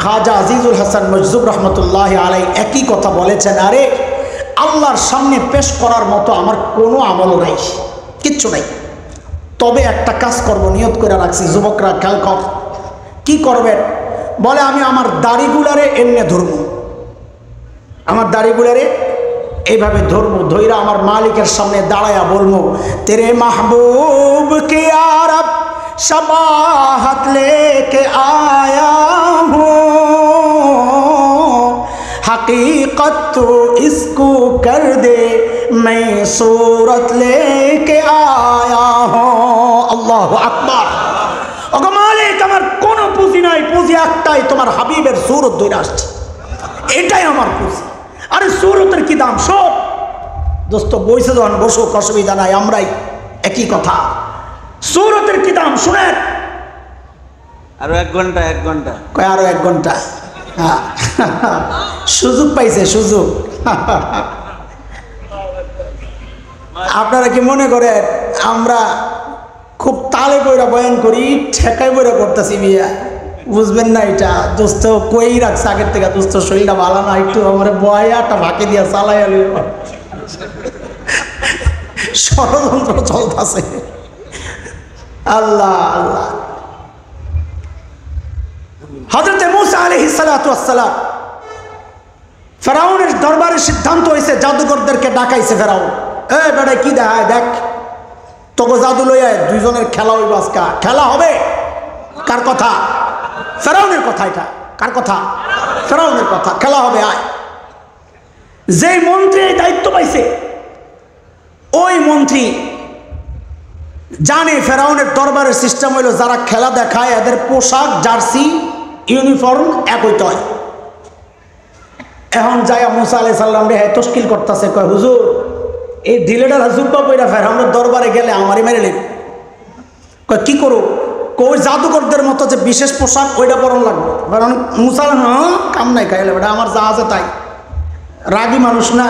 খাজা আজিজুল হাসান মজজুব রহমতুল্লাহ আলাই একই কথা বলেছেন, আরে আল্লাহর সামনে পেশ করার মতো আমার কোনো আমল নাই, কিচ্ছু নাই, তবে একটা কাজ করব, নিয়ত করে রাখছি। যুবকরা খেয়াল কর, কি করবেন? বলে আমি আমার দাড়িগুলারে এমনি ধরবো, আমার দাড়িগুলারে এইভাবে ধরবো, ধইরা আমার মালিকের সামনে দাঁড়ায়া বলবো, তেরে মাহবুব কে আরব शबाहत लेके आया हूँ, हकीकत तो इसको कर दे, मैं सूरत लेके आया हूँ। अल्लाह अकबर। ओगो मालिक আমার কোনো পুঁজি নাই, পুঁজি একটাই, তোমার হাবিবের সুরত ধরে আসছে, এটাই আমার পুঁজি। আরে সুরতের কি দাম? সব দোস্ত বইছে যখন বসো, অসুবিধা নাই, আমরাই একই কথা। সুরতের কি দাম শুনেন? আরো 1 ঘন্টা, 1 ঘন্টা কয় আরো 1 ঘন্টা? হ্যাঁ, সুযোগ পাইছে, সুযোগ। আপনারা কি মনে করেন আমরা খুব তালে বইরা বয়ান করি, ঠেকাই বইরা করতেছি? বিয়া বুঝবেন না এটা। দোস্ত কই রাখছে আগের থেকে, দোস্ত শরীরটা ভালো না, একটু আমার বয়াটা ভাকে দিয়া চালাই আলি, ষড়যন্ত্র চলতেছে। আল্লাহ আল্লাহ। হযরত মুসা আলাইহিস সালাতু ওয়াস সালাম, ফেরাউনের দরবারে সিদ্ধান্ত হয়েছে জাদুকরদেরকে ডাকাইছে ফেরাউন, এই বেটা কি দেখায় দেখ, তোকে জাদু লইয়া দুইজনের খেলা হইব আজকে। খেলা হবে কার কথা? ফেরাউনের কথা। এটা কার কথা? ফেরাউনের কথা। খেলা হবে, আয়। যেই মন্ত্রী এই দায়িত্ব পাইছে, ওই মন্ত্রী জানে ফেরাউনের দরবারের সিস্টেম হইল যারা খেলা দেখায় এদের পোশাক, জার্সি, ইউনিফর্ম এক হইতে হয়। এখন যাইয়া মুসা আলাইহিস সালাম রে তশকিল করতেছে, কয় হুজুর এই ঢিলেটার জুব্বা পইরা ফেরাউনের দরবারে গেলে আমারই মেরে নেবে। কয় কি করো? কই জাদুকরদের মতো যে বিশেষ পোশাক ওইটা পরন লাগবে। মুসা হ্যাঁ কাম নাই, খাইলে বেটা আমার যা আছে তাই। রাগী মানুষ না,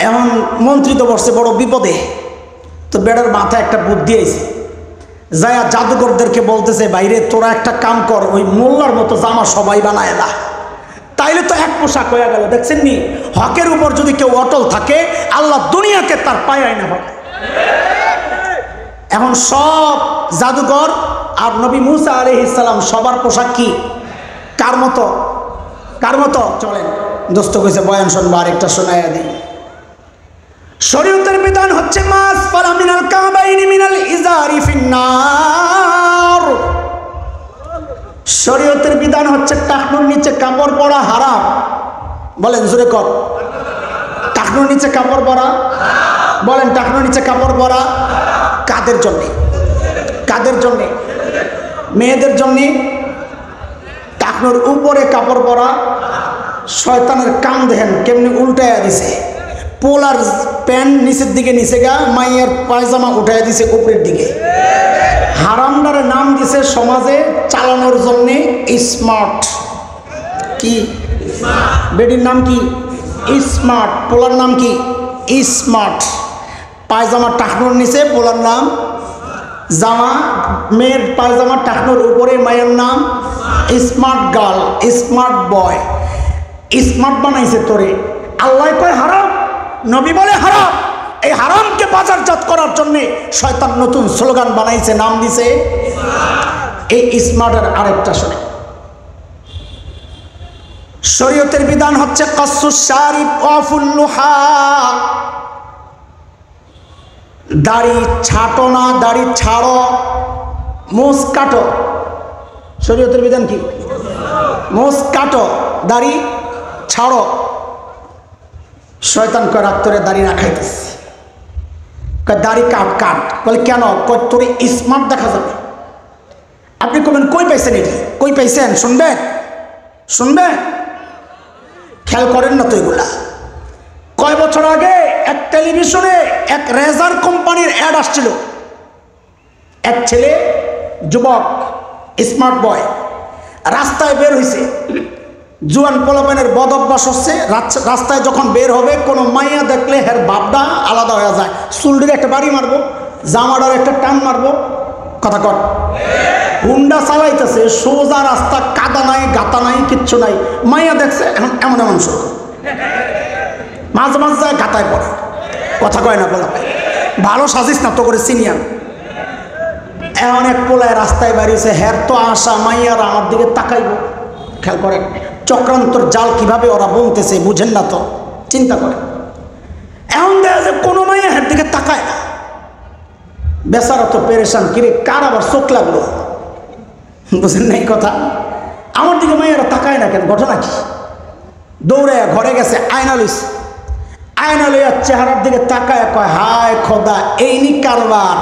এমন মন্ত্রী তো বসছে বড় বিপদে। তো বেড়ার মাথায় একটা বুদ্ধি আইছে, যায়া জাদুকরদেরকে বলতেছে, বাইরে তোরা একটা কাম কর, ওই মোল্লার মতো জামা সবাই বানায় না, তাইলে তো এক পোশাক হয়ে গেল। দেখছেন নি, হকের উপর যদি কেউ অটল থাকে আল্লাহ দুনিয়াকে তার পায়ে আইনা হবে। এখন সব জাদুকর আর নবী মুসা আলাইহিস সালাম সবার পোশাক কি কার মতো? কার মতো? চলেন দোস্ত কইছে বয়ান শুনবো, আরেকটা শোনাইয়া দিই। শরীয়তের বিধান হচ্ছে মাস ফালা মিনাল কাবাইনি মিনাল ইজারি ফিন্নার। শরীয়তের বিধান হচ্ছে টাকনুর নিচে কাপড় পরা হারাম। বলেন জোরে কর, টাকনুর নিচে কাপড় পরা। বলেন টাকনুর নিচে কাপড় পরা কাদের জন্যে? কাদের জন্যে? মেয়েদের জন্যে। টাকনুর উপরে কাপড় পরা শয়তানের কাম দেখেন কেমনি উল্টাইয়া দিছে। পোলার প্যান্ট নিচের দিকে নিচে গা, মাইয়ের পায়জামা উঠাইয়া দিছে উপরের দিকে। হারামদারের নাম দিছে সমাজে চালানোর জন্যে স্মার্ট। কি বেডির নাম কি? স্মার্ট। পোলার নাম কি? স্মার্ট। পায়জামা টাকনুর নিচে, পোলার নাম জামা। মেয়ের পায়জামা টাকনুর উপরে, মায়ের নাম smart girl, smart boy. Smart বানাইছে তোরে। আল্লাহ কয় হারাম, নবী বলে হারাম। এই হারামকে বাজারজাত করার জন্য শয়তান নতুন স্লোগান বানাইছে, নাম দিছে এই স্মার্টের। আরেকটা শুনে, শরীয়তের বিধান হচ্ছে কাসসুস শারিব ওয়াফুল লুহা। দাড়ি ছাটো না, দাড়ি ছাড়ো, মোষ কাটো। শরীয়তের বিধান কি? মোষ কাটো, দাড়ি ছাড়ো। শয়তান কয় রাত্রে দাড়ি রাখাইতেছে, দাড়ি কাট কাট। বলে কেন? তোরে স্মার্ট দেখা যাবে। আপনি কবেন কই পাইছেন এটি? কই পাইছেন? শুনবেন শুনবেন, খেয়াল করেন না তো এগুলা। কয় বছর আগে এক টেলিভিশনে এক রেজার কোম্পানির অ্যাড আসছিল। এক ছেলে যুবক স্মার্ট বয় রাস্তায় বের হয়েছে, জুয়ান পোলাপানের বদ অভ্যাস হচ্ছে। রাস্তায় যখন বের হবে কোনো মাইয়া দেখলে হের বাপটা আলাদা হয়ে যায়। চুলটির একটা বাড়ি মারবো, জামাটার একটা টান মারবো। কথা কর। হুন্ডা চালাইতেছে, সোজা রাস্তা, কাদা কাটা নাই, গাতা নাই, কিচ্ছু নাই। মাইয়া দেখছে এমন এমন এমন শুরু, মাঝে মাঝে যায় গাতায় পড়ে, কথা কয় না বলা, ভালো সাজিস না তো করে সিনিয়র। এমন এক পোলায় রাস্তায় বাড়িয়েছে, হ্যার তো আশা মাইয়ারা আমার দিকে তাকাইব। খেয়াল করেন চক্রান্তর জাল কিভাবে ওরা বলতেছে, বুঝেন না তো, চিন্তা করেন। এমন দেখা যায় কোনো মাইয়া হ্যার দিকে তাকায় না, বেচারা তো পেরেশান, কিরে কার আবার চোখ লাগলো, বুঝেন নাই কথা। আমার দিকে মাইয়ারা তাকায় না কেন, ঘটনা কি? দৌড়ে ঘরে গেছে, আয়না লইছে, আয়না লইয়া চেহারার দিকে তাকায় কয়, হায় খোদা এই নি কারবার।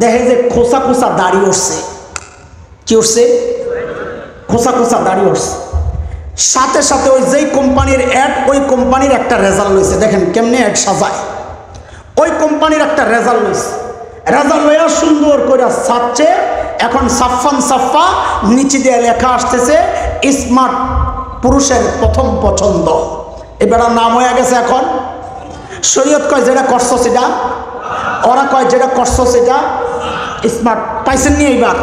দেখে যে খোসা খোসা দাড়ি উঠছে। কি উঠছে? খোসা খোসা দাড়ি উঠছে। সাথে সাথে ওই যেই কোম্পানির অ্যাড, ওই কোম্পানির একটা রেজাল্ট লইছে। দেখেন কেমনে অ্যাড সাজায়। ওই কোম্পানির একটা রেজাল্ট লইছে, রেজাল্ট লইয়া সুন্দর করে ছাড়ছে। এখন সাফান সাফা নিচে দিয়ে লেখা আসতেছে, স্মার্ট পুরুষের প্রথম পছন্দ। এবার নাম হয়ে গেছে এখন। শরীয়ত কয় যেটা করছো সেটা, ওরা কয় যেটা করছো সেটা স্মার্ট। পাইছেন নি? এইবার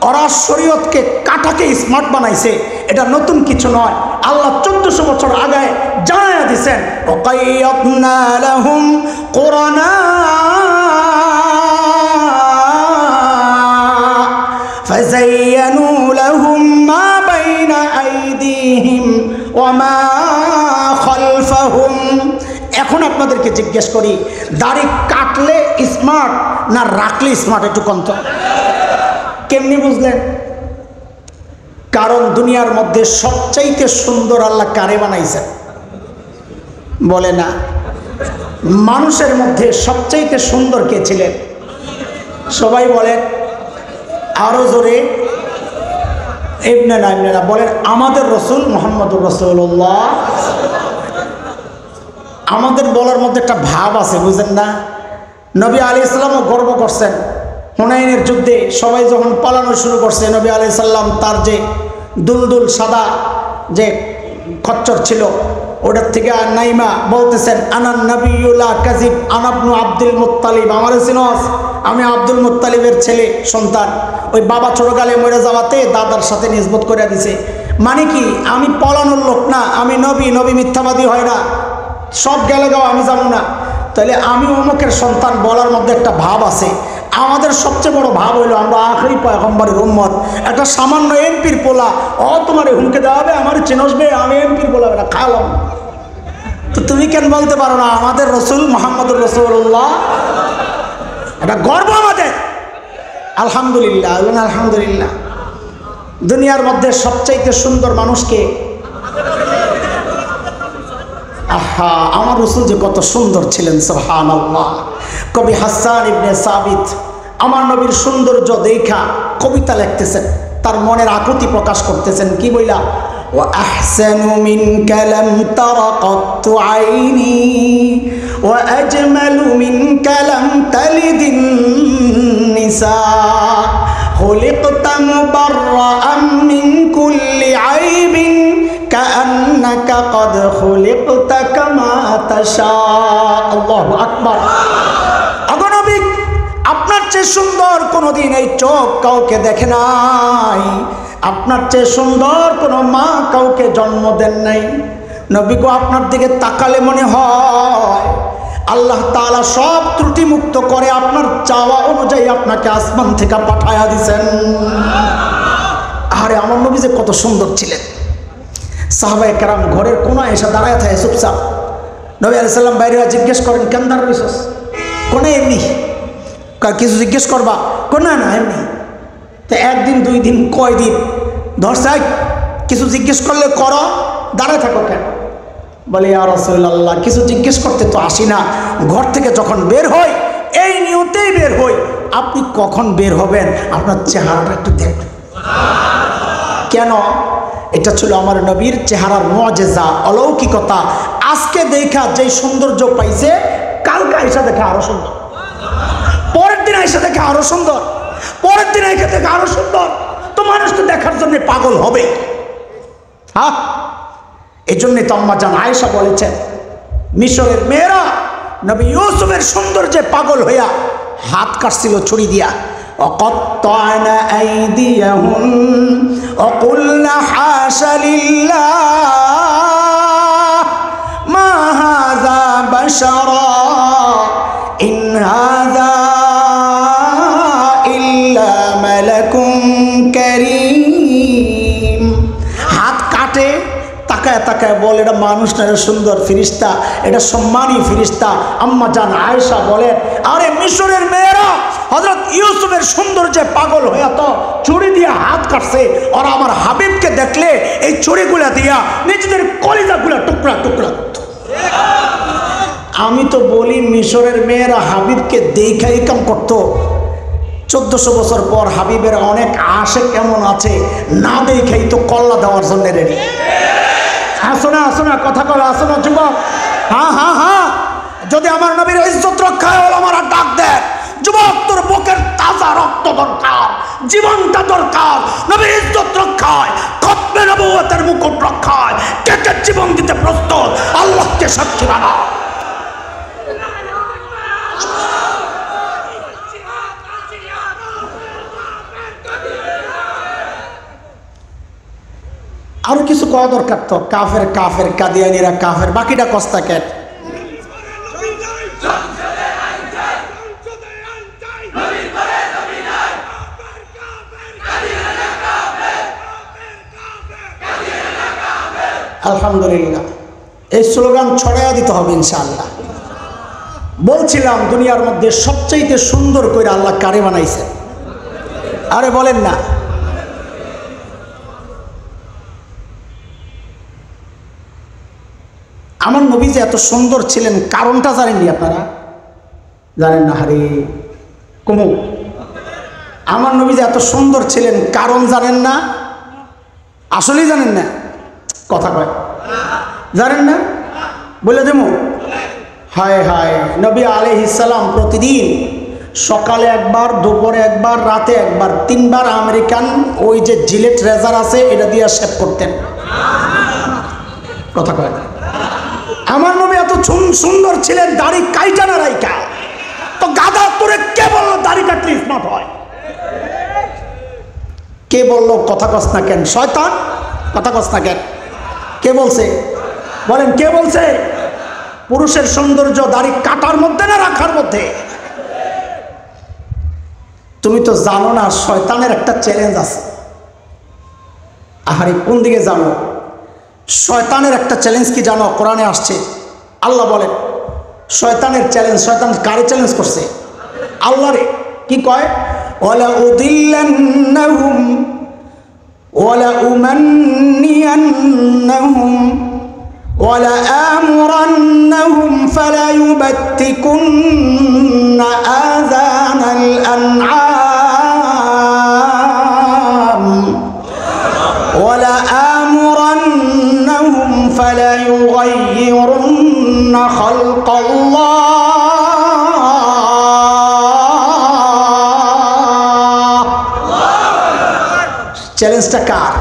ওরা শরীয়তকে কাটাকে স্মার্ট বানাইছে। এটা নতুন কিছু নয়, আল্লাহ 1400 বছর আগে জানায়া দিয়েছেন, ওয়াকাইয়াতনা লাহুম কুরানা ফাযায়্যানু লাহুম মা বাইনা আইদিহিম ওয়া মা খালফাহুম। এখন আপনাদেরকে জিজ্ঞেস করি, দাড়ি কাটলে স্মার্ট না রাখলে স্মার্ট? একটু কন্ত কেমনি বুঝলেন? কারণ দুনিয়ার মধ্যে সবচাইতে সুন্দর আল্লাহ কারে বানাইছেন বলে না? মানুষের মধ্যে সবচাইতে সুন্দর কে ছিলেন? সবাই বলেন আরো জোরে। ইবনে না বলেন আমাদের রসুল মুহাম্মদুর রাসূলুল্লাহ। আমাদের বলার মধ্যে একটা ভাব আছে, বুঝেন না? নবী আলাইহিস সালামও গর্ব করছেন। হুনাইনের যুদ্ধে সবাই যখন পালানো শুরু করছে, নবী আলাইহিস সালাম তার যে দুলদুল সাদা যে খচ্চর ছিল ওটার থেকে নাইমা বলতেছেন, আনান নবিয়্যুল কাযিব আনা ইবনু আব্দুল মুত্তালিব। আমার সিনস, আমি আব্দুল মুত্তালিবের ছেলে সন্তান। ওই বাবা ছোটকালে মরে যাওয়াতে দাদার সাথে নিসবত করে দিছে। মানে কি, আমি পলানোর লোক না, আমি নবী, নবী মিথ্যাবাদী হয় না, সব গেলে গাও আমি জানো না। তাহলে আমি অমুকের সন্তান বলার মধ্যে একটা ভাব আছে। আমাদের সবচেয়ে বড় ভাব হইলো আমরা আখেরি পয়গম্বরের উম্মত। একটা সামান্য এমপির পোলা, তোমার হুমকে দেওয়া হবে, আমার চিনসবে, আমি এমপির পোলা, এটা খাওয়ালাম। তো তুমি কেন বলতে পারো না আমাদের রসুল মুহাম্মদুর রাসূলুল্লাহ? এটা গর্ব আমাদের। আলহামদুলিল্লাহ, আলহামদুলিল্লাহ। দুনিয়ার মধ্যে সবচাইতে সুন্দর মানুষকে, আহা আমার রসুল যে কত সুন্দর ছিলেন, সুবহানাল্লাহ। কবি হাসান ইবনে সাবিত আমার নবীর সৌন্দর্য দেখা কবিতা লিখতেছেন, তার মনের আকুতি প্রকাশ করতেছেন। কি বইলা? ওয়া আহসানু মিনকা লাম তারা কাত্তু আইনি ওয়া আজমালু মিনকা লাম তালিদিন নিসা খুলিকতা মুবাররাআন মিন কুল্লি আইবিন কাআন্নাকা ক্বাদ খুলিকতা কামা তাশা। আল্লাহু আকবার। নবী, আপনার চেয়ে সুন্দর কোনোদিন এই চোখ কাউকে দেখে নাই, আপনার চেয়ে সুন্দর কোনো মা কাউকে জন্ম দেন নাই। নবী গো, আপনার দিকে তাকালে মনে হয় আল্লাহ তাআলা সব ত্রুটি মুক্ত করে আপনার চাওয়া অনুযায়ী আপনাকে আসমান থেকে পাঠায়া দিয়েছেন। আরে আমার নবী যে কত সুন্দর ছিলেন। সাহাবায়ে কেরাম ঘরের কোনায় এসে দাঁড়ায় থাকে চুপচাপ। নবী আলাইহিস সালাম বাইরে জিজ্ঞেস করেন, কেন দাঁড়াইছস? কোনে এমনি, কিছু জিজ্ঞেস করবা? কোনা না এমনি। তো একদিন, 2 দিন, কয় দিন ধরছে, কিছু জিজ্ঞেস করলে করো, দাঁড়ায় থাকো কেন? বলে ইয়া রাসূলুল্লাহ, কিছু জিজ্ঞেস করতে তো আসি না, ঘর থেকে যখন বের হই এই নিয়তেই বের হই। আপনি কখন বের হবেন আপনার চেহারাটা একটু দেখবেন। কেন? এটা ছিল আমার নবীর চেহারার মুআজিজা, অলৌকিকতা। আজকে দেখা যেই সৌন্দর্য পাইছে, কালকে আইসা দেখে আরো সুন্দর, পরের দিন আইসা দেখে আরো সুন্দর, পরের দিন আইসা দেখে আরো সুন্দর। তো মানুষ তো দেখার জন্য পাগল হবে। হ্যাঁ, এই জন্যই তো আম্মা জান আয়েশা বলেছেন, মিশরের মেয়েরা নবী ইউসুফের সৌন্দর্যে পাগল হইয়া হাত কাটছিল ছুরি দিয়া। وقطعن أيديهن وقلن হাশা লিল্লাহ মা হাযা বাশারা ইন হাযা ইল্লা মালাকুন কারীম। হাত কাটে, তাকায় তাকায় বলে এটা মানুষ না, এটা সুন্দর ফিরিস্তা, এটা সম্মানী ফিরিস্তা। আম্মা জান আয়েশা বলেন, আরে মিশরের মেয়েরা হযরত ইউসুফের সৌন্দর্যে পাগল হয়ে তো ছুরি দিয়ে হাত কাটছে, ওরা আমার হাবিবকে দেখলে এই ছুরিগুলা দিয়া নিজেদের কলিজাগুলা টুকরা টুকরা করত। আমি তো বলি মিশরের মেয়েরা হাবিবকে দেখাই কাম করতো। 1400 বছর পর হাবিবের অনেক আশেক এমন আছে না দেখাই তো কল্লা দেওয়ার জন্য রেডি। আসো না কথা কর, আসো না যুবক। হ্যাঁ, যদি আমার নবীর ইজ্জত রক্ষা হয় আমার ডাক দেয়, যুবক তোর বুকের তাজা রক্ত দরকার, জীবনটা দরকার, নবীর ইজ্জত রক্ষায়, খতমে নবুয়তের মুকুট রক্ষায় কে কে জীবন দিতে প্রস্তুত আল্লাহকে সাক্ষী বানাও। আরো কিছু কওয়া দরকার তো, কাফের কাফের কাদিয়ানিরা কাফের, বাকিটা কস্তা কেট। আলহামদুলিল্লাহ, এই স্লোগান ছড়াইয়া দিতে হবে ইনশাআল্লাহ। বলছিলাম দুনিয়ার মধ্যে সবচেয়ে সুন্দর করে আল্লাহ কারে বানাইছেন? আরে বলেন না। আমার নবী যে এত সুন্দর ছিলেন কারণটা জানেননি আপনারা? জানেন না? হারে কুমু, আমার নবী যে এত সুন্দর ছিলেন কারণ জানেন না? আসলেই জানেন না? কথা কয় জানেন না? বলে দেবো। হায় হায়, নবী আলাইহিস সালাম প্রতিদিন সকালে একবার, দুপুরে একবার, রাতে একবার, 3 বার আমেরিকান ওই যে জিলেট রেজার আছে এটা দিয়ে শেভ করতেন। কথা কয় আমার নবী এত সুন্দর ছিলেন, দাড়ি কাইটা না রাইকা। তো গাধা তোরে কে বললো দাড়ি কাটলে স্মার্ট হয়? কে বললো? কথা কস না কেন? শয়তান। কথা কস না কেন? কে বলছে? বলেন কে বলছে? পুরুষের সৌন্দর্য দাড়ি কাটার মধ্যে না রাখার মধ্যে? তুমি তো জানো না শয়তানের একটা চ্যালেঞ্জ আছে। আহারে কোন দিকে জানো? শয়তানের একটা চ্যালেঞ্জ কি জানো? কোরআনে আসছে, আল্লাহ বলেন শয়তানের চ্যালেঞ্জ। শয়তান কারে চ্যালেঞ্জ করছে? আল্লাহরে। কি কয়? ওয়ালা উদিল্লান্নাহুম ওয়ালা উমান্নিয়ান্নাহুম ওয়ালা আমুরান্নাহুম ফালা ইউবাত্তিকুন্না আযানাল আনআম ওয়ালা আমুরান্নাহুম ফালা ইউগাইয়িরুন্না খালকাল্লাহ। চ্যালেঞ্জটা কার?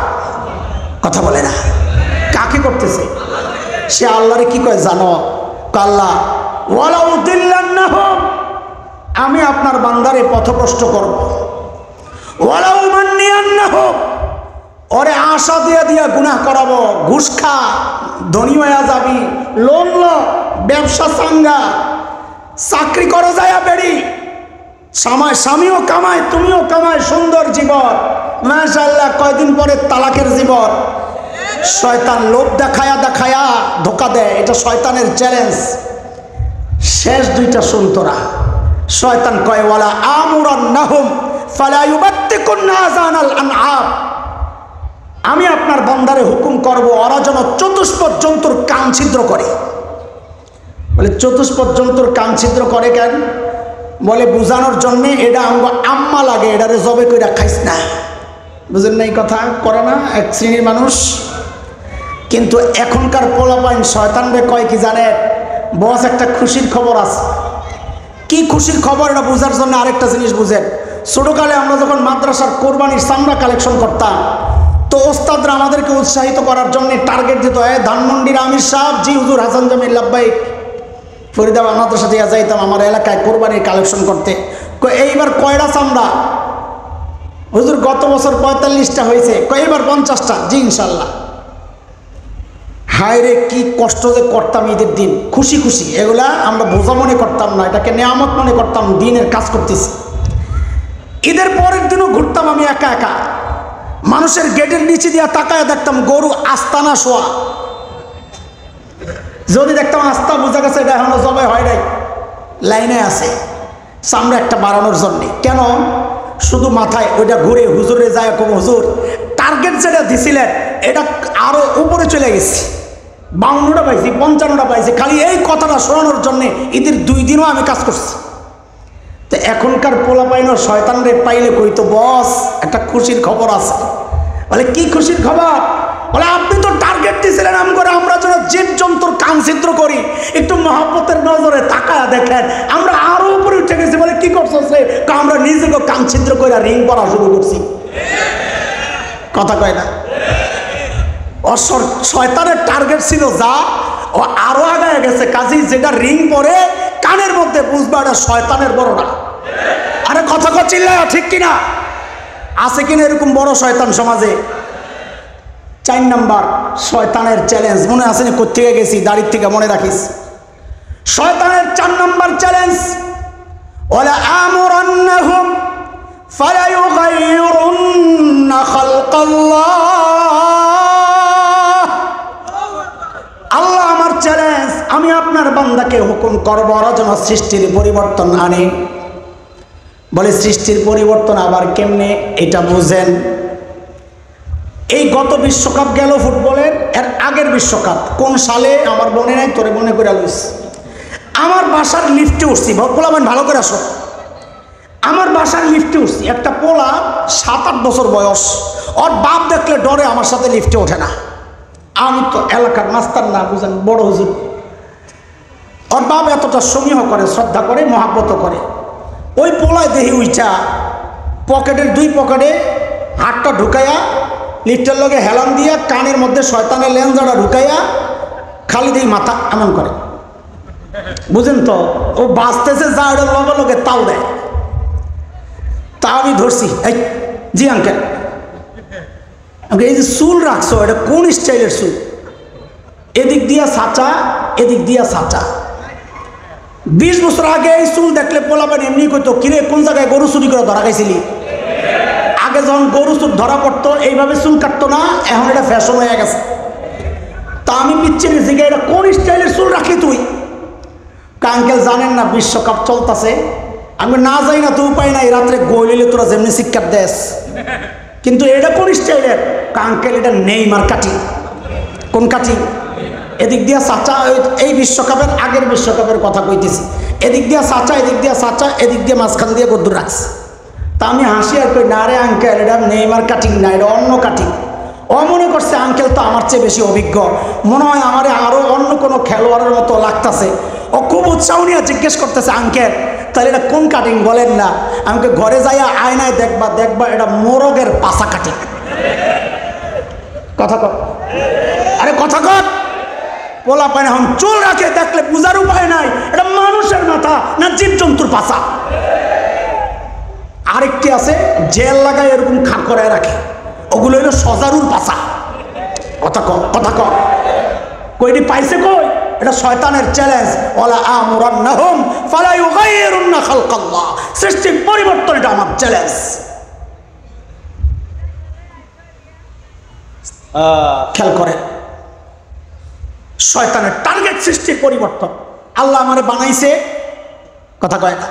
কথা বলে না। কাকে করতেছে? সে আল্লাহরে কি কয় জানো? আল্লাহ ওয়ালা উদিল্লান্নাহুম, আমি আপনার বান্দারে পথভ্রষ্ট করব। ওয়ালা উমান্নিয়ান্নাহুম, ওরে আশা দিয়া দিয়া গুনাহ করাবো। ঘুষ খা, ধনী হয়ে যাবি, লোন ল, ব্যবসা চাঙ্গা, চাকরি করো যায় বেড়ি, স্বামীও কামায় তুমিও কামায়, সুন্দর জীবন, মাশাআল্লাহ। কয়দিন পরে তালাকের জীবন। শয়তান লোভ দেখায়া দেখায়া ধোকা দেয়, এটা শয়তানের চ্যালেঞ্জ। শেষ দুইটা শুনতোরা। শয়তান কয় ওয়ালা আমুরান্নাহুম ফালা ইউবাত্তিকুন্না আযানাল আনআম, আমি আপনার বান্দারে হুকুম করব ওরা যেন চতুষ্পদ জন্তুর কান ছিদ্র করে। বলে চতুষ্পদ জন্তুর কান ছিদ্র করে কেন? বলে বুঝানোর জন্যে এটা আম্মা লাগে, এটারে জবে কইরা খাইস না। বুঝেন না এই কথা? করে না এক শ্রেণীর মানুষ। কিন্তু এখনকার পোলাপাইন শয়তানরে কয় কি জানে? বস একটা খুশির খবর আছে। কি খুশির খবর? এটা বোঝার জন্য আরেকটা জিনিস বুঝেন। ছোটকালে আমরা যখন মাদ্রাসার কোরবানির চামড়া কালেকশন করতাম, তো ওস্তাদরা আমাদেরকে উৎসাহিত করার জন্য টার্গেট দিত, ধানমন্ডির আমির সাহেব, জি হুজুর, হাসান জামিল লাব্বাইক। ফরিদাবাদ মাদ্রাসা দিয়ে যাইতাম আমার এলাকায় কোরবানির কালেকশন করতে। এইবার কয়টা চামড়া? হুজুর গত বছর 45টা হয়েছে। এইবার 50টা। জি ইনশাল্লাহ। হায়রে কি কষ্ট যে করতাম ঈদের দিন, খুশি খুশি, এগুলা আমরা বোঝা মনে করতাম না, এটাকে নেয়ামত মনে করতাম, দিনের কাজ করতেছি। ঈদের পরের দিনও ঘুরতাম আমি একা একা, মানুষের গেটের নিচে দিয়া তাকায় দেখতাম গরু আস্তানা শোয়া। যদি দেখতাম আস্তা বোঝা গেছে এটা এখনো জবাই হয় নাই, লাইনে আছে সামনে একটা বাড়ানোর জন্যে। কেন? শুধু মাথায় ওইটা ঘুরে হুজুরে যায় কম হুজুর টার্গেট যেটা দিছিলেন এটা আরো উপরে চলে গেছে, 52টা পাইছি, 55টা পাইছি, খালি এই কথাটা শোনানোর জন্যে ঈদের 2 দিনও আমি কাজ করছি। তো এখনকার পোলা পাইনো শয়তানরে পাইলে কইতো বস একটা খুশির খবর আছে। বলে কি খুশির খবর? বলে আপনি তো টার্গেট দিয়েছিলেন আমরা যেন জীব জন্তুর কান ছিদ্র করি, একটু মহব্বতের নজরে তাকায়া দেখেন আমরা আরো উপরে উঠে গেছি। বলে কি করছো? আমরা নিজেকে কান ছিদ্র করে রিং পরা শুরু করছি। কথা কয় না? ও শয়তানের টার্গেট ছিল যা, ও আরো আগায় গেছে, কাজী যেটা রিং পরে কানের মধ্যে বুঝবা এটা শয়তানের বড় না। আরে কথা চিল্লায় ঠিক কিনা? আছে কিনা এরকম বড় শয়তান সমাজে? 4 নাম্বার শয়তানের চ্যালেঞ্জ, মনে আছে না? কোত্থেকে গেছি, দাড়ির থেকে মনে রাখিস। শয়তানের 4 নাম্বার চ্যালেঞ্জ, ওয়ালা আমুরান্নাহুম ফালায়ুগাইয়িরুন্না খালকাল্লাহ। আল্লাহ আমার চ্যালেঞ্জ, আমি আপনার বান্দাকে হুকুম করব ওরা যেন সৃষ্টির পরিবর্তন আনে। বলে সৃষ্টির পরিবর্তন আবার কেমনে? এটা বুঝেন। এই গত বিশ্বকাপ গেল ফুটবলের, এর আগের বিশ্বকাপ কোন সালে আমার মনে নাই, তোরে মনে করে লইস। আমার বাসার লিফটে উঠছি, পোলা মানে ভালো করে আসো, আমার বাসার লিফটে উঠছি, একটা পোলা 7-8 বছর বয়স, ওর বাপ দেখলে ডরে আমার সাথে লিফটে ওঠে না। আমি তো এলাকার মাস্টার না, বুঝেন, বড় হুজুর। ওর বাপ এতটা সমীহ করে, শ্রদ্ধা করে, মহাব্বত করে। ওই পোলায় দেহি উইচা পকেটের 2 পকেটে হাতটা ঢুকাইয়া লিফটের লগে হেলান দিয়া কানের মধ্যে শয়তানের লেন্সাটা ঢুকাইয়া খালি দেই মাথা এমন করে, বুঝেন তো? ও বাঁচতেছে যা, ওটার লগে লগে তাল দেয়। তা আমি ধরছি, এই জি আঙ্কেল, এই যে চুল রাখছো এটা কোন স্টাইলের চুল? এদিক দিয়া সাচা, এদিক দিয়া সাচা। 20 বছর আগে এই চুল দেখলে পোলাপান এমনি কইতো, কিরে কোন জায়গায় গরু চুরি করে ধরা খাইছিলি? আগে যখন গরু চুর ধরা পড়তো এইভাবে চুল কাটতো না, এখন এটা ফ্যাশন হয়ে গেছে। তা আমি পিচ্ছির জিগে এটা কোন স্টাইলের চুল রাখলি তুই? আঙ্কেল জানেন না বিশ্বকাপ চলতেছে, আমি না যাই না তো উপায় নাই, রাত্রে গোলিলে তোরা যেমনি শিক্ষা দেস, কিন্তু এটা কোন স্টাইলের? আঙ্কেল এটা নেইমার কাটিং। কোন কাটিং? এদিক দিয়া চাচা, এই বিশ্বকাপের আগের বিশ্বকাপের কথা কইতেছি, এদিক দিয়া চাচা, এদিক দিয়া চাচা, এদিক দিয়ে মাঝখান দিয়ে গদ্দুর রাখছে। তা আমি হাসি আর কই, না রে আঙ্কেল এটা নেইমার কাটিং না, এটা অন্য কাটিং। ও মনে করছে আঙ্কেল তো আমার চেয়ে বেশি অভিজ্ঞ, মনে হয় আমারে আরো অন্য কোনো খেলোয়াড়ের মতো লাগতেছে। ও খুব উৎসাহ নিয়ে জিজ্ঞেস করতেছে, আঙ্কেল তাহলে এটা কোন কাটিং বলেন না? আমাকে ঘরে যাইয়া আয়নায় দেখবা, দেখবা এটা মোরগের পাশা কাটিং। কথা কর, আরে কথা কর। পোলা পায় এখন চুল রাখে, দেখলে বুঝার উপায় নাই এটা মানুষের মাথা না জীবজন্তুর পাশা। আরেকটি আছে জেল লাগায় এরকম খাড় করে রাখে, ওগুলো হলো সজারুর পাশা। কথা কর, কথা কর। কইটি পাইছে কই? এটা শয়তানের চ্যালেঞ্জ, ওয়ালা আমুরান্নাহুম ফালা ইউগাইয়িরুন্না খালকাল্লাহ। সৃষ্টির পরিবর্তন এটা আমার চ্যালেঞ্জ। খেয়াল করে, শয়তানের টার্গেট সৃষ্টির পরিবর্তন। আল্লাহ আমারে বানাইছে, কথা কয় না,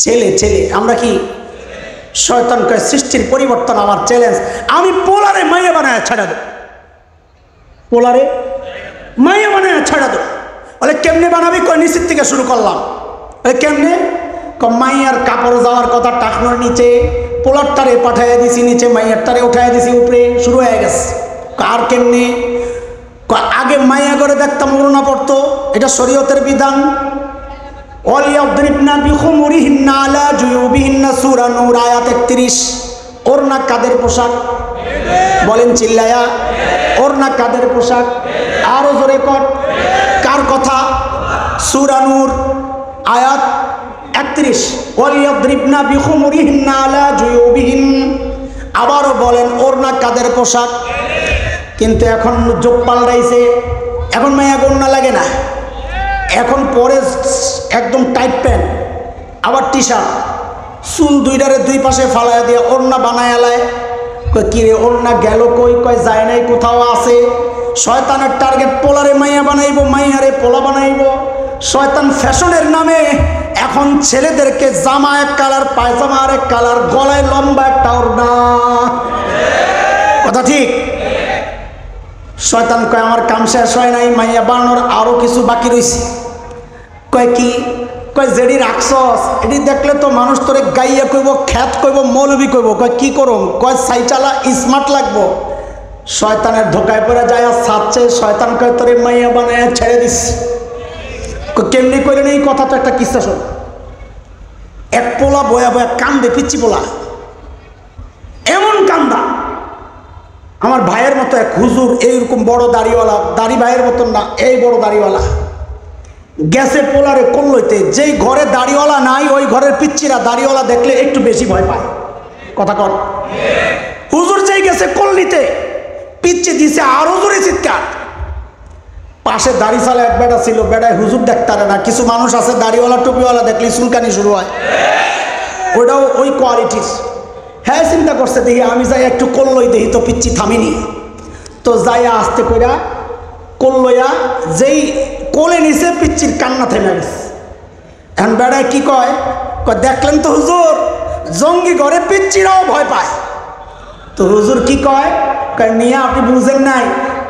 ছেলে ছেলে, আমরা কি? শয়তান কয় সৃষ্টির পরিবর্তন আমার চ্যালেঞ্জ, আমি পোলারে মাইয়া বানায় ছাড়া দেব, পোলারে মাইয়া বানায় ছাড়া দেব। বলে কেমনে বানাবি? কয় নিচের থেকে শুরু করলাম। বলে কেমনে? মাইয়ার কাপড় যাওয়ার কথা টাকনোর নিচে, পোলার টারে পাঠাইয়া দিছি নিচে, মাইয়ার টারে উঠাইয়া দিছি উপরে, শুরু হয়ে গেছে। কার কেমনে? আগে মাইয়া করে দেখতাম ওড়না পড়তো, এটা শরীয়তের বিধান। ওয়ালিয়াদরিবনা বিখুমুরিহিন্না আলা জুয়ুবিহিন্না, সূরা নূর আয়াত 31। ওড়না কাদের পোশাক? বলেন চিল্লায়া, ওড়না কাদের পোশাক? আরো জোরে কর। কার কথা? সূরা নূর আয়াত 31। ওয়ালিয়াদরিবনা বিখুমুরিহিন্না আলা জুয়ুবিহিন। আবারও বলেন ওড়না কাদের পোশাক? কিন্তু এখন যোগ পাল্টাইছে, এখন মাইয়া গন্যা লাগে না, এখন পরে একদম টাইট প্যান্ট আবার টি শার্ট, চুল দুইটারে দুই পাশে ফালাইয়া দিয়ে ওড়না বানায় এলায়। কয় কিরে ওড়না গেল কই? কয় যায় নাই, কোথাও আছে। শয়তানের টার্গেট পোলারে মাইয়া বানাইব, মাইয়ারে পোলা বানাইব। শয়তান ফ্যাশনের নামে এখন ছেলেদেরকে জামা এক কালার, পায়জামা আরেক কালার, গলায় লম্বা একটা ওড়না। কথা ঠিক? শয়তান কয় আমার কাম শেষ হয় নাই, মাইয়া বানানোর আরো কিছু বাকি রয়েছে। কয় কি? কয় যেডি রাখছস এটি দেখলে তো মানুষ তোরে গাইয়া কইব, খ্যাত কইব, মৌলবি কইব। কয় কি করম? কয় সাইচালা স্মার্ট লাগবো। শয়তানের ধোকায় পড়ে যায় ছাড়ছে। শয়তান কয় তোরে মাইয়া বানায় ছেড়ে দিস। কেমনি কইলেন এই কথা? তো একটা কিস্সা শোন। এক পোলা বয়া বয়া কান্দে, পিচ্ছি পোলা, এমন কান্দা। আমার ভাইয়ের মতো এক হুজুর, এইরকম বড় দাড়িওয়ালা, দাড়ি ভাইয়ের মতন না, এই বড় দাড়িওয়ালা, গেছে পোলারে কল্লইতে। যেই ঘরে দাড়িওয়ালা নাই ওই ঘরের পিচ্ছিরা দাড়িওয়ালা দেখলে একটু বেশি ভয় পায়। কথা কর। হুজুর যেই গেছে কল্লিতে, পিচ্ছি দিছে আরো জোরে চিৎকার। পাশে দাড়ি চালা এক বেটা ছিল, বেটায় হুজুর দেখতারে না। কিছু মানুষ আছে দাড়িওয়ালা টুপিওয়ালা দেখলে চুলকানি শুরু হয়, ওটাও ওই কোয়ালিটির। হ্যাঁ চিন্তা করছে দেখি আমি যাই একটু কল্লই দেখি তো পিচ্ছি থামিনি। তো যাইয়া আসতে কইরা কল্লইয়া যেই কোলে নিছে, পিচ্ছির কান্না থেমে গেছে। এখন বেড়ায় কি কয়? কয় দেখলেন তো হুজুর, জঙ্গি ঘরে পিচ্ছিরাও ভয় পায়। তো হুজুর কি কয়? কয় মিয়া আপনি বুঝেন নাই,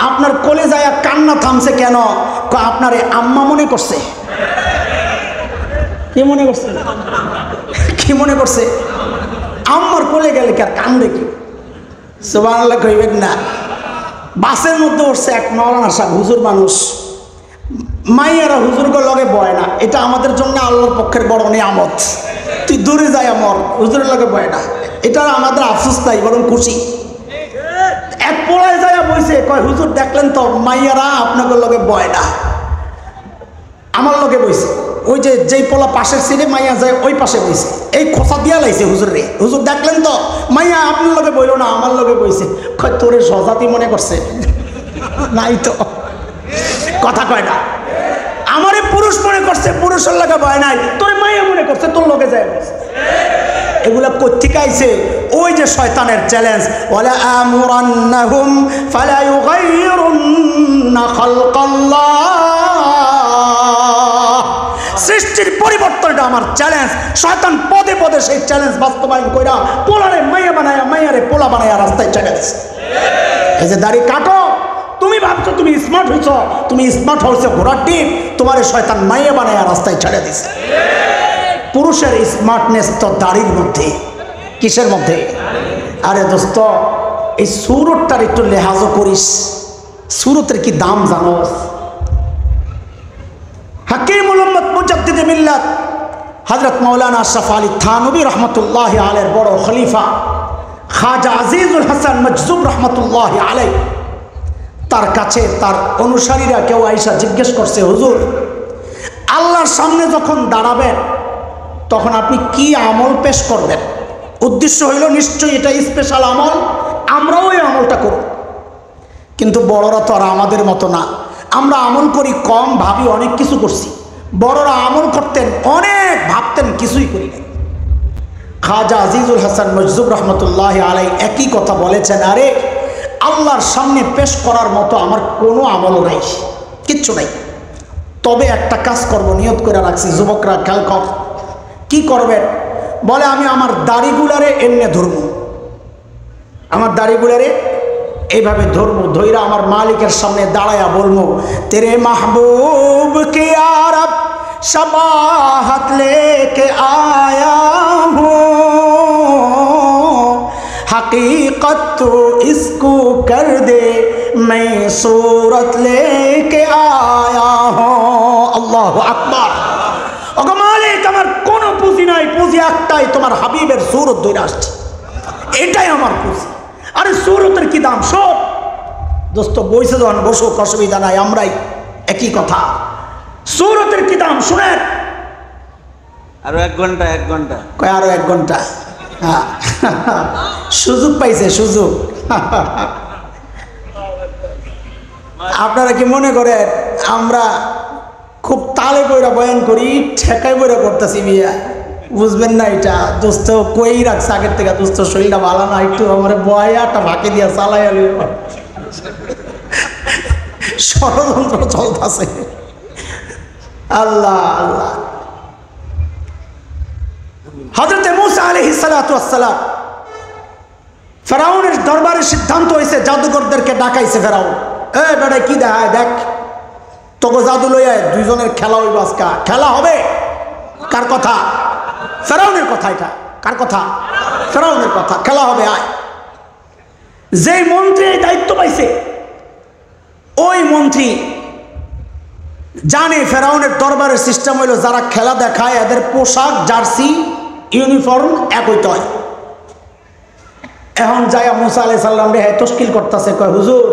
আপনার কোলে যাইয়া কান্না থামছে কেন? কয় আপনারে আম্মা মনে করছে। কি মনে করছে? কি মনে করছে? আম্মার কোলে গেলে কি আর কান্দে কি? সুবহানাল্লাহ কইবেন না। বাসের মধ্যে উঠছে এক মাওলানা সাহেব, হুজুর মানুষ, মাইয়ারা হুজুরকে লগে বয় না। এটা আমাদের জন্য আল্লাহর পক্ষের বড় নিয়ামত। তুই দূরে যাই আমার হুজুরের লগে বয় না, এটা আমাদের আফসোস নাই, বরং খুশি। এক পোলায় যায় বইছে, কয় হুজুর দেখলেন তো মাইয়ারা আপনাকে লগে বয় না, আমার লগে বইছে। ওই যে যেই পোলা পাশের সিটে, মাইয়া যায় ওই পাশে বইছে, এই খোসা দিয়া লাইছে হুজুর রে। হুজুর দেখলেন তো মাইয়া আপনার লগে বইল না, আমার লগে বইছে। কয় তোরে সজাতি মনে করছে নাই তো, কথা কয় না। আমারে পুরুষ মনে করছে, পুরুষের লগে বয় নাই, তোর মাইয়া মনে করছে তোর লগে যায় বইছে। এগুলা কোত্থেকে আইছে? ওই যে শয়তানের চ্যালেঞ্জ, ওয়ালা আমুরান্নাহুম ফালা ইউগাইয়িরুন্না খালকাল্লাহ। সৃষ্টির পরিবর্তনটা আমার চ্যালেঞ্জ। শয়তান পদে পদে সেই চ্যালেঞ্জ বাস্তবায়ন কইরা পোলারে মাইয়া বানায়া, মাইয়ারে পোলা বানায়া রাস্তায় ছেড়ে দিছে। এই যে দাড়ি কাটো, তুমি ভাবছো তুমি স্মার্ট হইছ, তুমি স্মার্ট হইছ ঘোড়ার ডিম, তোমার শয়তান মাইয়া বানায়া রাস্তায় ছেড়ে দিছে। পুরুষের স্মার্টনেস তো দাড়ির মধ্যে। কিসের মধ্যে? আরে দোস্ত, এই সুরতটার একটু লেহাজও করিস। সুরতের কি দাম জানোস? হাকিমুল উম্মত মুজাদ্দিদে মিল্লাত হযরত মাওলানা আশরাফ আলী থানভী রহমতুল্লাহ আলাইহির বড় খলিফা খাজা আজিজুল হাসান মজজুব রহমতুল্লাহ আলাইহি, তার কাছে তার অনুসারীরা কেউ আইসা জিজ্ঞেস করছে, হুজুর আল্লাহর সামনে যখন দাঁড়াবেন তখন আপনি কি আমল পেশ করবেন? উদ্দেশ্য হইল নিশ্চয়ই এটা স্পেশাল আমল, আমরাও এই আমলটা করব। কিন্তু বড়রা তো আর আমাদের মতো না, আমরা আমল করি কম, ভাবি অনেক কিছু করছি। বড়রা আমল করতেন অনেক, ভাবতেন কিছুই করি নাই। খাজা আজিজুল হাসান মজজুব রহমতুল্লাহ আলাইহি একই কথা বলেছেন, আরে আল্লাহর সামনে পেশ করার মতো আমার কোনো আমল নাই, কিচ্ছু নাই। তবে একটা কাজ করব, নিয়ত করে রাখছি। যুবকরা খেয়াল কর, কি করবেন? বলে আমি আমার দাড়িগুলারে এমনি ধরবো, আমার দাড়িগুলারে এইভাবে ধরবো, ধইরা আমার মালিকের সামনে দাঁড়ায়া বলবো, তেরে মাহবুব কে আরব शबाहत लेके आया हूँ, हकीकत तो इसको कर दे मैं सूरत लेके आया हूँ। अल्लाह अकबर। ওগো মালিক, আমার কোনো পুঁজি নাই, পুঁজি একটাই, তোমার হাবিবের সুরত ধরে আসছে, এটাই আমার পুঁজি। আরে সুরতের কি দাম? সব দোস্ত বইছে যখন বসো, অসুবিধা নাই, আমরাই একই কথা। সুরতের কি দাম শুনেন? আরো 1 ঘন্টা, 1 ঘন্টা। কয় আরো 1 ঘন্টা? সুযোগ পাইছে, সুযোগ। আপনারা কি মনে করেন আমরা খুব তালে বইরা বয়ান করি, ঠেকাই বইরা করতেছি বিয়া? বুঝবেন না এটা। দোস্ত কই রাখছে আগের থেকে, দোস্ত শরীরটা ভালো না, একটু আমার বয়াটা ফাঁকি দিয়া চালাই আলি। ষড়যন্ত্র চলতেছে। আল্লাহ আল্লাহ। হযরত মুসা আলাইহিস সালাতু ওয়াস সালাম ফেরাউনের দরবারে সিদ্ধান্ত হয়েছে, জাদুকরদেরকে ডাকাইছে ফেরাউন। এই বেটা কি দেখায় দেখ, তোকে জাদু লইয়া দুইজনের খেলা হইব আজকা। খেলা হবে কার কথা? ফেরাউনের কথা। এটা কার কথা? ফেরাউনের কথা। খেলা হবে আয়। যেই মন্ত্রী এই দায়িত্ব পাইছে ওই মন্ত্রী জানে ফেরাউনের দরবারের সিস্টেম হইল যারা খেলা দেখায় এদের পোশাক জার্সি ইউনিফর্ম এক হইতে হয়। এখন যাইয়া মুসা আলাইহিস সালাম রে তশকিল করতেছে, কয় হুজুর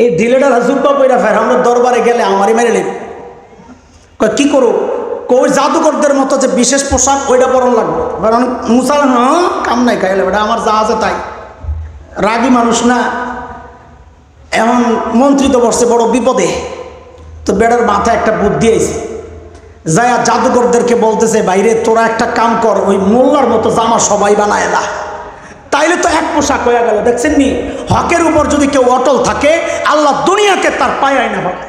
এই ঢিলেটার জুব্বা পইরা ফেরাউনের দরবারে গেলে আমারই মেরে নেব। কয় কি করো? কই জাদুকরদের মতো যে বিশেষ পোশাক ওইটা পরন লাগবে। মুসা কাম নাই খাইলে বেটা, আমার যা আছে তাই। রাগী মানুষ না। এমন মন্ত্রী তো বসছে বড় বিপদে। তো বেড়ার মাথায় একটা বুদ্ধি আইছে, যায়া জাদুকরদেরকে বলতেছে বাইরে তোরা একটা কাম কর, ওই মোল্লার মতো জামা সবাই বানায় না, তাইলে তো এক পোশাক হয়ে গেল। দেখছেন নি, হকের উপর যদি কেউ অটল থাকে আল্লাহ দুনিয়াকে তার পায়ে আইনা হবে।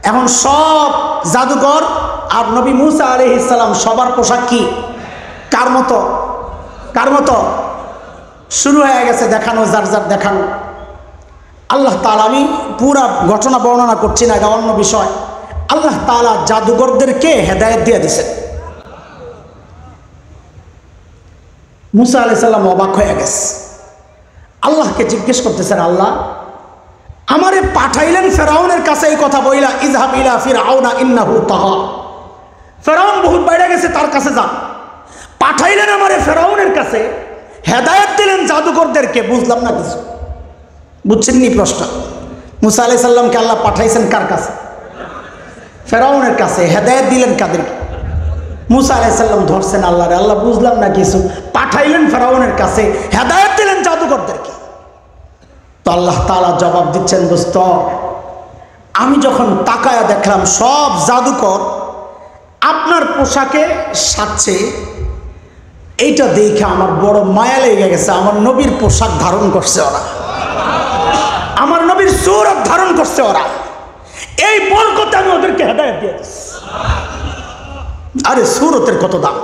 এখন সব জাদুকর আর নবী মুসা আলাইহিস সালাম সবার পোশাক কি কার মতো? কার মতো? শুরু হয়ে গেছে দেখানো, যার যার দেখানো। আল্লাহ তাআলা, আমি পুরা ঘটনা বর্ণনা করছি না, এটা অন্য বিষয়। আল্লাহ তাআলা জাদুকরদেরকে হেদায়েত দিয়ে দিয়েছেন। মুসা আলাইহিস সালাম অবাক হয়ে গেছে, আল্লাহকে জিজ্ঞেস করতেছেন, আল্লাহ আমারে পাঠাইলেন ফেরাউনের কাছে এই কথা বইলা, ইযহাব ইলা ফিরআউনা ইন্নাহু তাগা। ফেরাউন বহুত বাইরে গেছে, তার কাছে যান। পাঠাইলেন আমারে ফেরাউনের কাছে, হেদায়েত দিলেন জাদুকরদেরকে। বুঝলাম না কিছু। বুঝছেন নি প্রশ্ন? মুসা আলাইহিস সালামকে আল্লাহ পাঠাইছেন কার কাছে? ফেরাউনের কাছে। হেদায়েত দিলেন কাদেরকে? মুসা আলাইহিস সালাম ধরছেন আল্লাহরে, আল্লাহ বুঝলাম না কিছু। পাঠাইলেন ফেরাউনের কাছে, হেদায়েত দিলেন জাদুকরদেরকে। তো আল্লাহ তাআলা জবাব দিচ্ছেন, দোস্ত আমি যখন তাকায়া দেখলাম সব জাদুকর আপনার পোশাকে সাজছে, এইটা দেখে আমার বড় মায়া লেগে গেছে। আমার নবীর পোশাক ধারণ করছে ওরা, আমার নবীর সূরত ধারণ করছে ওরা। এই বরকতে আমি ওদেরকে হেদায়েত দিয়ে দিচ্ছি। আরে সূরতের কত দাম!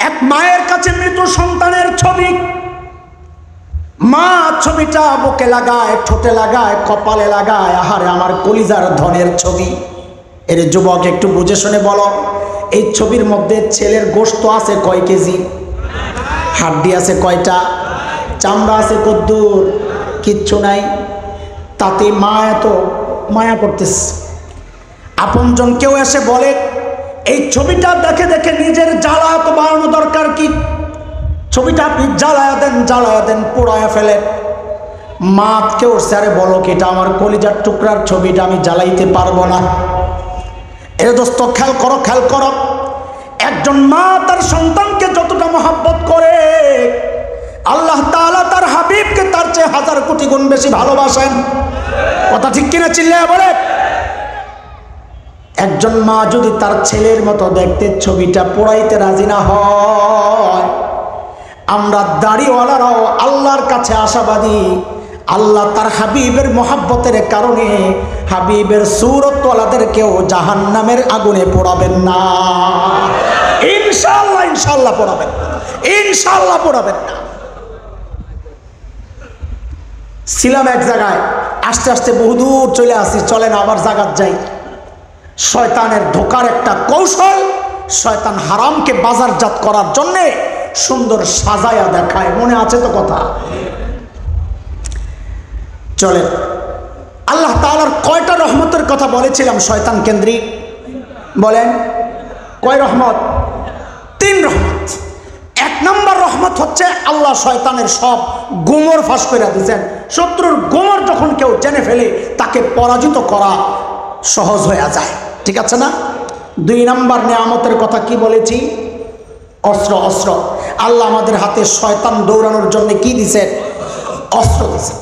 এক মায়ের কাছে মৃত সন্তানের ছবি, মা ছবিটা বুকে লাগায়, ঠোঁটে লাগায়, কপালে লাগায়। আহারে আমার কলিজার ধনের ছবি। এর যুবক একটু বুঝে শুনে বলো, এই ছবির মধ্যে ছেলের গোশত আছে কয় কেজি? হাড্ডি আছে কয়টা? চামড়া আছে কদ্দুর? কিচ্ছু নাই। তাতে মা এত মায়া করতেছে। আপনজন কেউ এসে বলে, এই ছবিটা দেখে দেখে নিজের জ্বালা তো বাড়ানো দরকার কি? ছবিটা আপনি জ্বালায়া দেন, পোড়ায়া ফেলেন। মা কেউ স্যারে বলো কি, এটা আমার কলিজার টুকরার ছবিটা আমি জ্বালাইতে পারবো না। এ দোস্ত খেয়াল করো, একজন মা তার সন্তানকে যতটা মহব্বত করে আল্লাহ তাআলা তার হাবিবকে তার চেয়ে 1000 কোটি গুণ বেশি ভালোবাসেন। কথা ঠিক কিনা চিল্লায়া বলে? একজন মা যদি তার ছেলের মতো দেখতে ছবিটা পোড়াইতে রাজি না হয়, আমরা দাড়িওয়ালারাও আল্লাহর কাছে আশাবাদী, আল্লাহ তার হাবিবের মহাব্বতের কারণে হাবিবের সূরতওয়ালাদেরকেও জাহান্নামের আগুনে পোড়াবেন না। ইনশাআল্লাহ, ইনশাআল্লাহ পোড়াবেন, ইনশাআল্লাহ পোড়াবেন না। ছিলাম এক জায়গায়, আস্তে আস্তে বহুদূর চলে আসি, চলেন আবার জায়গাত যাই। শয়তানের ধোকার একটা কৌশল, শয়তান হারামকে বাজারজাত করার জন্যে সুন্দর সাজায়া দেখায়। মনে আছে তো কথা? চলেন, আল্লাহ তাআলার কয়টা রহমতের কথা বলেছিলাম শয়তান কেন্দ্রিক? বলেন কয় রহমত? 3 রহমত। 1 নম্বর রহমত হচ্ছে আল্লাহ শয়তানের সব গোমর ফাঁস করে দিয়েছেন। শত্রুর গোমর যখন কেউ জেনে ফেলে তাকে পরাজিত করা সহজ হয়ে যায়। ঠিক আছে না? 2 নম্বর নিয়ামতের কথা কি বলেছি? অস্ত্র। আল্লাহ আমাদের হাতে শয়তান দৌড়ানোর জন্য কি দিয়েছেন? অস্ত্র দিয়েছেন।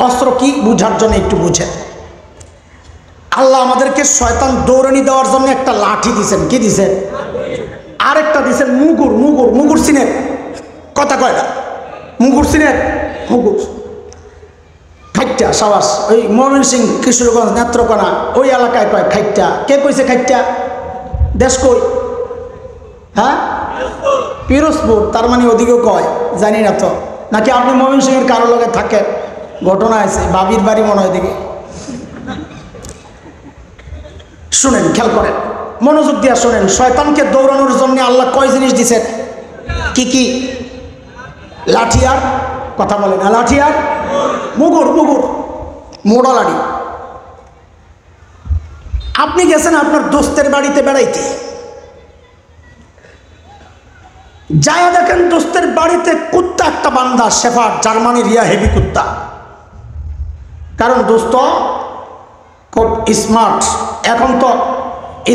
অস্ত্র কি বুঝার জন্য একটু বুঝেন। আল্লাহ আমাদেরকে শয়তান দৌড়ানি দেওয়ার জন্য একটা লাঠি দিছেন। কি দিছেন? আরেকটা দিছেন মুগুর। মুগুর মুগুর সিনের কথা কয় না, মুগুর সিনের মুগুর খাইটা সাবাস। ওই ময়মনসিংহ, কিশোরগঞ্জ, নেত্রকোনা ওই এলাকায় কয় খাইটা। কে কইছে খাইটা? দেশ কই? হ্যাঁ, পিরোজপুর। তার মানে ওদিকেও কয়, জানি না তো। নাকি আপনি ময়মনসিংহের কারো লগে থাকেন? ঘটনা আছে, বাবির বাড়ি মনে হয় দিকে। শুনেন, খেয়াল করেন, মনোযোগ দিয়া শোনেন। শয়তানকে দৌড়ানোর জন্য আল্লাহ কয় জিনিস দিছেন? কি কি? লাঠি আর কথা বলে না, লাঠি আর মুগুর। মুগুর মোড়া লাঠি। আপনি গেছেন আপনার দোস্তের বাড়িতে বেড়াইতে, যায়া দেখেন দোস্তের বাড়িতে কুত্তা একটা বান্দা, শেফার্ড, জার্মানির হেভি কুত্তা। কারণ দোস্ত খুব স্মার্ট। এখন তো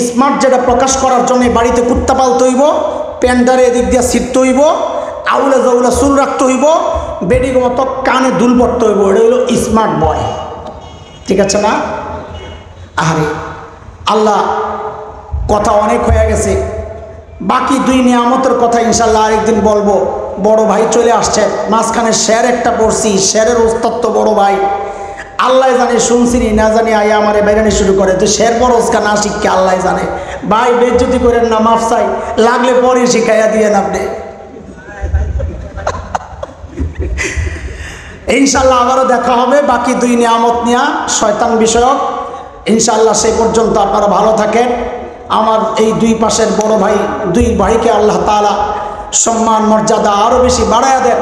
স্মার্ট যেটা প্রকাশ করার জন্য বাড়িতে কুত্তা পালতে হইব, প্যান্ডারে এদিক দিয়ে ছিটতে হইব, আউলে জাউলে চুল রাখতে হইব, বেডির মতো কানে দুল পড়তে হইব। এটা হইল স্মার্ট বয়। ঠিক আছে না? আরে আল্লাহ কথা অনেক হয়ে গেছে, বাকি দুই নিয়ামতের কথা ইনশাল্লাহ আরেকদিন বলবো। বড় ভাই চলে আসছে, মাঝখানে শের একটা পড়ছি, শেরের ওস্তাদ তো বড় ভাই। আল্লাহ জানে শুনছিনি না জানি আয়া আমারে বেরানি শুরু করে, তো শের বড় ওস্কা না শিখকে আল্লাহ জানে। ভাই বেজ্জতি করেন না, মাফ চাই, লাগলে পরে শিখাইয়া দিয়ে আপনি। ইনশাল্লাহ আবারও দেখা হবে বাকি দুই নিয়ামত নিয়া, শয়তান বিষয়ক। ইনশাল্লাহ সেই পর্যন্ত আপনারা ভালো থাকেন। আমার এই দুই পাশের বড় ভাই, দুই ভাইকে আল্লাহ তাআলা সম্মান মর্যাদা আরো বেশি বাড়ায়া দেন।